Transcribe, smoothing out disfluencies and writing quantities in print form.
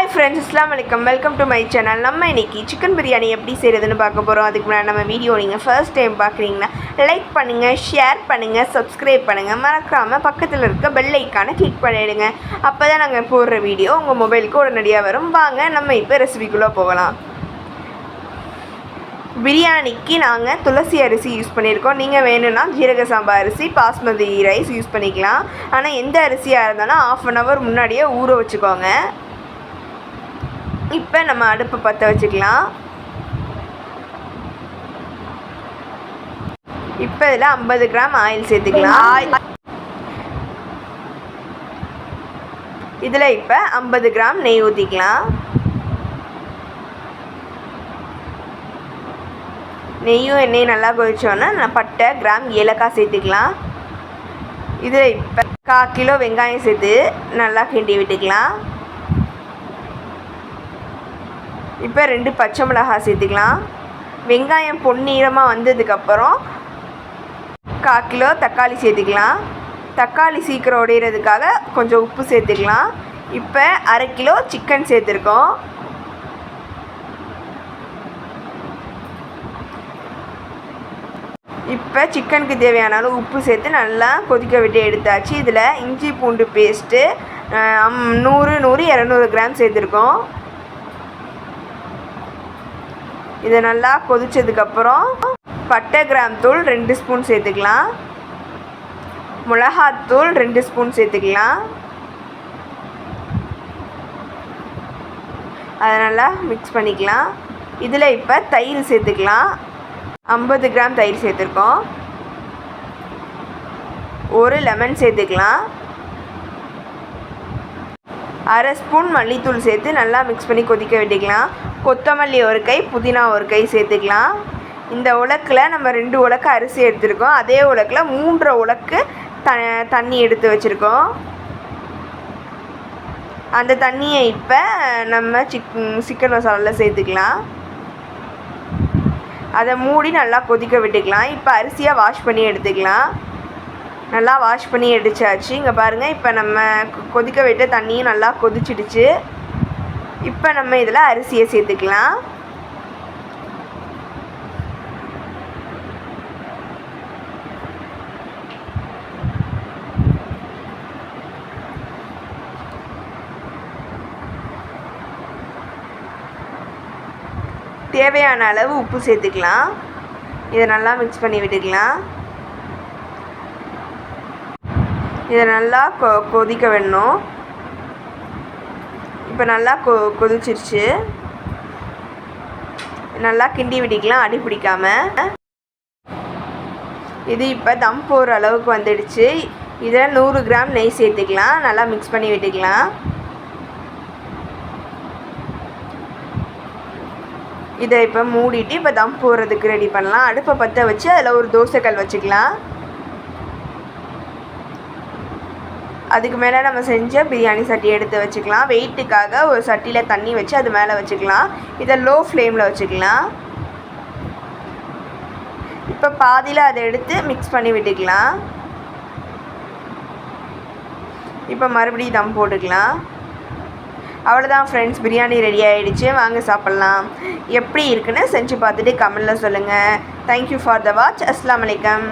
Hi friends, அஸ்ஸலாமு அலைக்கும். Welcome to my channel. நம்ம இன்றைக்கி சிக்கன் பிரியாணி எப்படி செய்கிறதுன்னு பார்க்க போகிறோம். அதுக்கு முன்னாடி நம்ம வீடியோ நீங்கள் ஃபர்ஸ்ட் டைம் பார்க்குறீங்கன்னா லைக் பண்ணுங்கள், ஷேர் பண்ணுங்கள், சப்ஸ்கிரைப் பண்ணுங்கள். மறக்காமல் பக்கத்தில் இருக்க பெல் ஐக்கானை கிளிக் பண்ணிவிடுங்க. அப்போ தான் நாங்கள் போடுற வீடியோ உங்கள் மொபைலுக்கு உடனடியாக வரும். வாங்க நம்ம இப்போ ரெசிபிக்குள்ளே போகலாம். பிரியாணிக்கு நாங்கள் துளசி அரிசி யூஸ் பண்ணியிருக்கோம். நீங்கள் வேணும்னா ஜீரக சாம்பா அரிசி, பாஸ்மதி ரைஸ் யூஸ் பண்ணிக்கலாம். ஆனால் எந்த அரிசியாக இருந்தாலும் 1/2 hour முன்னாடியே ஊற வச்சுக்கோங்க. இப்போ நம்ம அடுப்பை பற்ற வச்சுக்கலாம். இப்போ இதில் 50 கிராம் ஆயில் சேர்த்துக்கலாம். இதில் இப்போ 50 கிராம் நெய் ஊற்றிக்கலாம். நெய்யும் எண்ணெயும் நல்லா கொதிச்சோன்னா பட்டை, கிராம், ஏலக்காய் சேர்த்துக்கலாம். இதில் இப்போ 1/4 கிலோ வெங்காயம் சேர்த்து நல்லா கிண்டி விட்டுக்கலாம். இப்போ 2 பச்சை மிளகாய் சேர்த்துக்கலாம். வெங்காயம் பொன்னிறமாக வந்ததுக்கப்புறம் 1/4 கிலோ தக்காளி சேர்த்துக்கலாம். தக்காளி சீக்கிரம் உடையிறதுக்காக கொஞ்சம் உப்பு சேர்த்துக்கலாம். இப்போ 1/2 கிலோ சிக்கன் சேர்த்துருக்கோம். இப்போ சிக்கனுக்கு தேவையான அளவு உப்பு சேர்த்து நல்லா கொதிக்க விட்டு எடுத்தாச்சு. இதில் இஞ்சி பூண்டு பேஸ்ட்டு 100 கிராம் சேர்த்துருக்கோம். இதை நல்லா கொதிச்சதுக்கப்புறம் பட்டை, கிராம் தூள் 2 ஸ்பூன் சேர்த்துக்கலாம். மிளகாத்தூள் 2 ஸ்பூன் சேர்த்துக்கலாம். அதை நல்லா மிக்ஸ் பண்ணிக்கலாம். இதில் இப்போ தயிர் சேர்த்துக்கலாம். 50 கிராம் தயிர் சேர்த்துருக்கோம். 1 லெமன் சேர்த்துக்கலாம். 1/2 ஸ்பூன் மல்லித்தூள் சேர்த்து நல்லா மிக்ஸ் பண்ணி கொதிக்க விட்டுக்கலாம். கொத்தமல்லி 1 கை, புதினா 1 கை சேர்த்துக்கலாம். இந்த உலக்கில் நம்ம 2 உலக்கு அரிசி எடுத்துருக்கோம். அதே உலக்கில் 3 உலக்கு தண்ணி எடுத்து வச்சுருக்கோம். அந்த தண்ணியை இப்போ நம்ம சிக்கன் மசாலாவில் சேர்த்துக்கலாம். அதை மூடி நல்லா கொதிக்க விட்டுக்கலாம். இப்போ அரிசியை வாஷ் பண்ணி எடுத்துக்கலாம். நல்லா வாஷ் பண்ணி எடுத்தாச்சு. இங்கே பாருங்கள், இப்போ நம்ம கொதிக்க விட்ட தண்ணியும் நல்லா கொதிச்சிடுச்சு. இப்போ நம்ம இதில் அரிசியை சேர்த்துக்கலாம். தேவையான அளவு உப்பு சேர்த்துக்கலாம். இதை நல்லா மிக்ஸ் பண்ணி விட்டுக்கலாம். இதை நல்லா கொதிக்க வேணும். இப்போ நல்லா கொதிச்சிருச்சு. நல்லா கிண்டி விட்டுக்கலாம், அடி பிடிக்காமல். இது இப்போ தம் போகிற அளவுக்கு வந்துடுச்சு. இதில் 100 கிராம் நெய் சேர்த்துக்கலாம். நல்லா மிக்ஸ் பண்ணி விட்டுக்கலாம். இதை இப்போ மூடிட்டு இப்போ தம் போடுறதுக்கு ரெடி பண்ணலாம். அடுப்பை பற்ற வச்சு அதில் ஒரு தோசைக்கல் வச்சுக்கலாம். அதுக்கு மேலே நம்ம செஞ்ச பிரியாணி சட்டி எடுத்து வச்சுக்கலாம். வெயிட்டுக்காக ஒரு சட்டியில் தண்ணி வச்சு அது மேலே வச்சுக்கலாம். இதை லோ ஃப்ளேமில் வச்சுக்கலாம். இப்போ பாதியில் அதை எடுத்து மிக்ஸ் பண்ணி விட்டுக்கலாம். இப்போ மறுபடியும் தம் போட்டுக்கலாம். அவ்வளோதான் ஃப்ரெண்ட்ஸ், பிரியாணி ரெடி ஆகிடுச்சு. வாங்க சாப்பிட்லாம். எப்படி இருக்குன்னு செஞ்சு பார்த்துட்டு கமெண்டில் சொல்லுங்கள். Thank you for the watch. அஸ்ஸலாமு அலைக்கும்.